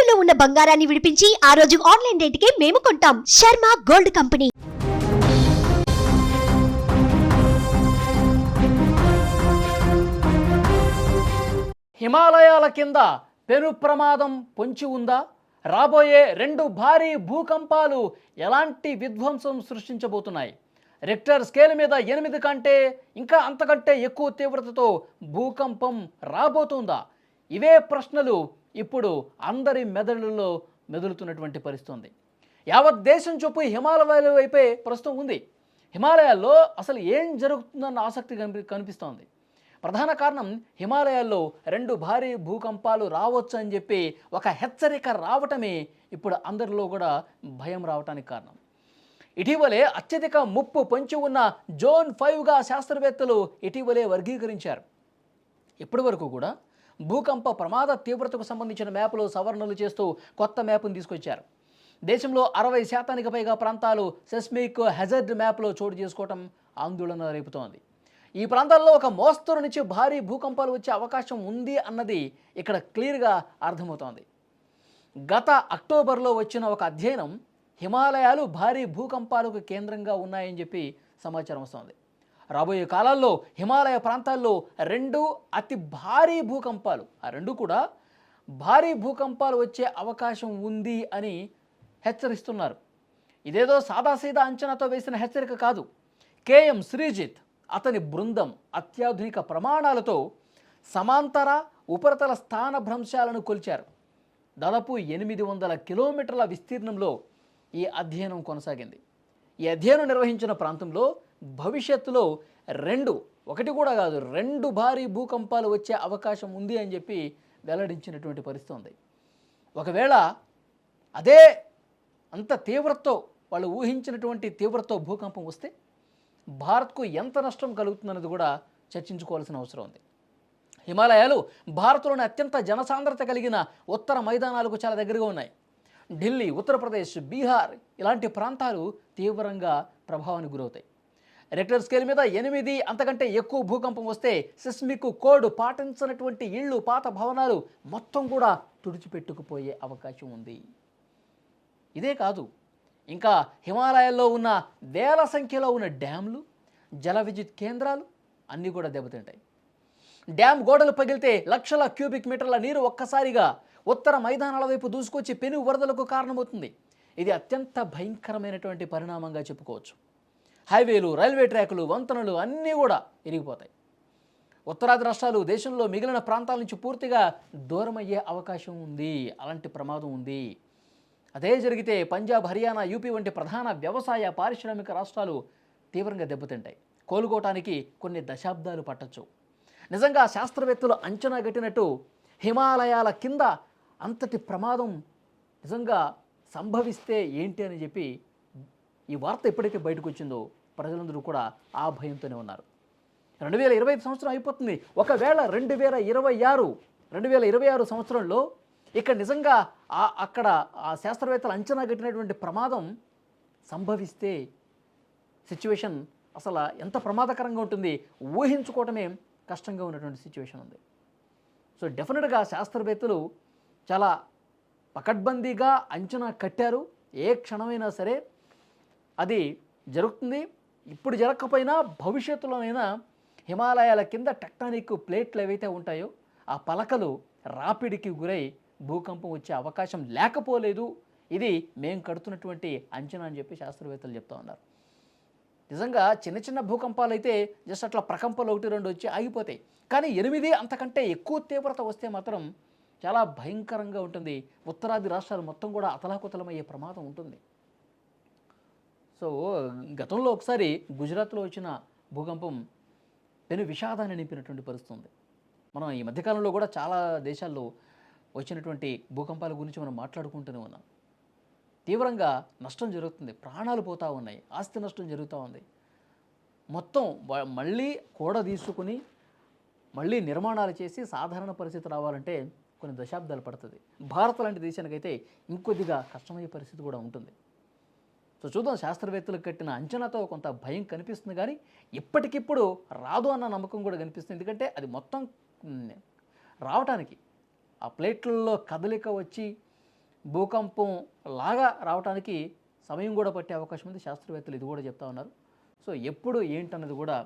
తాకట్టులో ఉన్న బంగారాన్ని విడిపించి ఆ రోజు ఆన్లైన్ రేటుకే మేము కొంటాం. Sharma gold company. హిమాలయాల కింద పెను ప్రమాదం పొంచి ఉందా? రాబోయే 2 భారీ భూకంపాలు ఎలాంటి విధ్వంసం సృష్టించబోతున్నాయి? రిక్టర్ స్కేల్ మీద 8 కంటే ఇంకా అంతకంటే ఎక్కువ తీవ్రతతో భూకంపం రాబోతుందా? ఇవే ప్రశ్నలు ఇప్పుడు అందరి మెదడుల్లో మెదులుతున్నటువంటి పరిస్థితి ఉంది. యావత్ దేశం చూపు హిమాలయాల వైపే ప్రస్తుతం ఉంది. హిమాలయాల్లో అసలు ఏం జరుగుతుందన్న ఆసక్తి కనిపిస్తోంది. ప్రధాన కారణం హిమాలయాల్లో 2 భారీ భూకంపాలు రావచ్చు అని చెప్పి ఒక హెచ్చరిక రావటమే ఇప్పుడు అందరిలో కూడా భయం రావటానికి కారణం. ఇటీవలే అత్యధిక ముప్పు పొంచి ఉన్న జోన్ 5గా శాస్త్రవేత్తలు ఇటీవలే వర్గీకరించారు. ఇప్పటి వరకు కూడా భూకంప ప్రమాద తీవ్రతకు సంబంధించిన మ్యాప్లో సవరణలు చేస్తూ కొత్త మ్యాప్ను తీసుకొచ్చారు. దేశంలో 60% పైగా ప్రాంతాలు సెస్మిక్ హెజర్డ్ మ్యాప్లో చోటు చేసుకోవటం ఆందోళన రేపుతోంది. ఈ ప్రాంతాల్లో ఒక మోస్తరు నుంచి భారీ భూకంపాలు వచ్చే అవకాశం ఉంది అన్నది ఇక్కడ క్లియర్గా అర్థమవుతోంది. గత అక్టోబర్లో వచ్చిన ఒక అధ్యయనం హిమాలయాలు భారీ భూకంపాలకు కేంద్రంగా ఉన్నాయని చెప్పి సమాచారం వస్తోంది. రాబోయే కాలాల్లో హిమాలయ ప్రాంతాల్లో 2 అతి భారీ భూకంపాలు, ఆ 2 కూడా భారీ భూకంపాలు వచ్చే అవకాశం ఉంది అని హెచ్చరిస్తున్నారు. ఇదేదో సాదాసీదా అంచనాతో వేసిన హెచ్చరిక కాదు. కేఎం శ్రీజిత్ అతని బృందం అత్యాధునిక ప్రమాణాలతో సమాంతర ఉపరితల స్థానభ్రంశాలను కొలిచారు. దాదాపు 800 కిలోమీటర్ల విస్తీర్ణంలో ఈ అధ్యయనం కొనసాగింది. ఈ అధ్యయనం నిర్వహించిన ప్రాంతంలో భవిష్యత్తులో 1 కూడా కాదు 2 భారీ భూకంపాలు వచ్చే అవకాశం ఉంది అని చెప్పి వెల్లడించినటువంటి పరిస్థితి ఉంది. ఒకవేళ అదే అంత తీవ్రతతో వాళ్ళు ఊహించినటువంటి తీవ్రతతో భూకంపం వస్తే భారత్కు ఎంత నష్టం కలుగుతుందన్నది కూడా చర్చించుకోవాల్సిన అవసరం ఉంది. హిమాలయాలు భారత్లోని అత్యంత జనసాంద్రత కలిగిన ఉత్తర మైదానాలకు చాలా దగ్గరగా ఉన్నాయి. ఢిల్లీ, ఉత్తరప్రదేశ్, బీహార్ ఇలాంటి ప్రాంతాలు తీవ్రంగా ప్రభావానికి గురవుతాయి. రిక్టర్ స్కేల్ మీద 8 అంతకంటే ఎక్కువ భూకంపం వస్తే సిస్మిక్ కోడ్ పాటించినటువంటి ఇళ్ళు, పాత భవనాలు మొత్తం కూడా తుడిచిపెట్టుకుపోయే అవకాశం ఉంది. ఇదే కాదు, ఇంకా హిమాలయాల్లో ఉన్న వేల సంఖ్యలో ఉన్న డ్యామ్లు, జల విద్యుత్ కేంద్రాలు అన్నీ కూడా దెబ్బతింటాయి. డ్యామ్ గోడలు పగిలితే లక్షల క్యూబిక్ మీటర్ల నీరు ఒక్కసారిగా ఉత్తర మైదానాల వైపు దూసుకొచ్చి పెను వరదలకు కారణమవుతుంది. ఇది అత్యంత భయంకరమైనటువంటి పరిణామంగా చెప్పుకోవచ్చు. హైవేలు, రైల్వే ట్రాకులు, వంతెనలు అన్నీ కూడా ఇరిగిపోతాయి. ఉత్తరాది రాష్ట్రాలు దేశంలో మిగిలిన ప్రాంతాల నుంచి పూర్తిగా దూరమయ్యే అవకాశం ఉంది. అలాంటి ప్రమాదం ఉంది. అదే జరిగితే పంజాబ్, హర్యానా, యూపీ వంటి ప్రధాన వ్యవసాయ పారిశ్రామిక రాష్ట్రాలు తీవ్రంగా దెబ్బతింటాయి. కోలుకోవటానికి కొన్ని దశాబ్దాలు పట్టచ్చు. నిజంగా శాస్త్రవేత్తలు అంచనా కట్టినట్టు హిమాలయాల కింద అంతటి ప్రమాదం నిజంగా సంభవిస్తే ఏంటి అని చెప్పి ఈ వార్త ఎప్పటికీ బయటకు వచ్చిందో ప్రజలందరూ కూడా ఆ భయంతోనే ఉన్నారు. 2025 సంవత్సరం అయిపోతుంది. ఒకవేళ 2026 సంవత్సరంలో ఇక్కడ నిజంగా అక్కడ ఆ శాస్త్రవేత్తలు అంచనా కట్టినటువంటి ప్రమాదం సంభవిస్తే సిచ్యువేషన్ అసలు ఎంత ప్రమాదకరంగా ఉంటుంది ఊహించుకోవటమే కష్టంగా ఉన్నటువంటి సిచ్యువేషన్ ఉంది. సో డెఫినెట్గా శాస్త్రవేత్తలు చాలా పకడ్బందీగా అంచనా కట్టారు. ఏ క్షణమైనా సరే అది జరుగుతుంది. ఇప్పుడు జరగకపోయినా భవిష్యత్తులోనైనా హిమాలయాల కింద టెక్టానిక్ ప్లేట్లు ఏవైతే ఉంటాయో ఆ పలకలు రాపిడికి గురై భూకంపం వచ్చే అవకాశం లేకపోలేదు. ఇది మేము కడుతున్నటువంటి అంచనా అని చెప్పి శాస్త్రవేత్తలు చెప్తా ఉన్నారు. నిజంగా చిన్న చిన్న భూకంపాలు అయితే జస్ట్ అట్లా ప్రకంపాలు 1-2 వచ్చి ఆగిపోతాయి. కానీ 8 అంతకంటే ఎక్కువ తీవ్రత వస్తే మాత్రం చాలా భయంకరంగా ఉంటుంది. ఉత్తరాది రాష్ట్రాలు మొత్తం కూడా అతలాకుతలమయ్యే ప్రమాదం ఉంటుంది. సో గతంలో ఒకసారి గుజరాత్లో వచ్చిన భూకంపం పెను విషాదాన్ని నింపినటువంటి పరిస్థితి ఉంది. మనం ఈ మధ్యకాలంలో కూడా చాలా దేశాల్లో వచ్చినటువంటి భూకంపాల గురించి మనం మాట్లాడుకుంటూనే ఉన్నాం. తీవ్రంగా నష్టం జరుగుతుంది, ప్రాణాలు పోతూ ఉన్నాయి, ఆస్తి నష్టం జరుగుతూ ఉంది. మొత్తం మళ్ళీ కూడ తీసుకుని మళ్ళీ నిర్మాణాలు చేసి సాధారణ పరిస్థితి రావాలంటే కొన్ని దశాబ్దాలు పడుతుంది. భారత్ లాంటి దేశానికైతే ఇంకొద్దిగా కష్టమయ్యే పరిస్థితి కూడా ఉంటుంది. సో చూద్దాం, శాస్త్రవేత్తలకు కట్టిన అంచనాతో కొంత భయం కనిపిస్తుంది, కానీ ఇప్పటికిప్పుడు రాదు అన్న నమ్మకం కూడా కనిపిస్తుంది. ఎందుకంటే అది మొత్తం రావటానికి ఆ ప్లేట్లలో కదలిక వచ్చి భూకంపం లాగా రావడానికి సమయం కూడా పట్టే అవకాశం ఉంది. శాస్త్రవేత్తలు ఇది కూడా చెప్తా ఉన్నారు. సో ఎప్పుడు ఏంటన్నది కూడా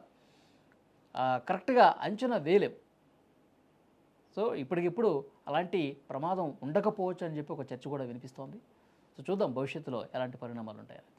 కరెక్ట్గా అంచనా వేయలేం. సో ఇప్పటికిప్పుడు అలాంటి ప్రమాదం ఉండకపోవచ్చు అని చెప్పి ఒక చర్చ కూడా వినిపిస్తోంది. సో చూద్దాం భవిష్యత్తులో ఎలాంటి పరిణామాలు ఉంటాయని.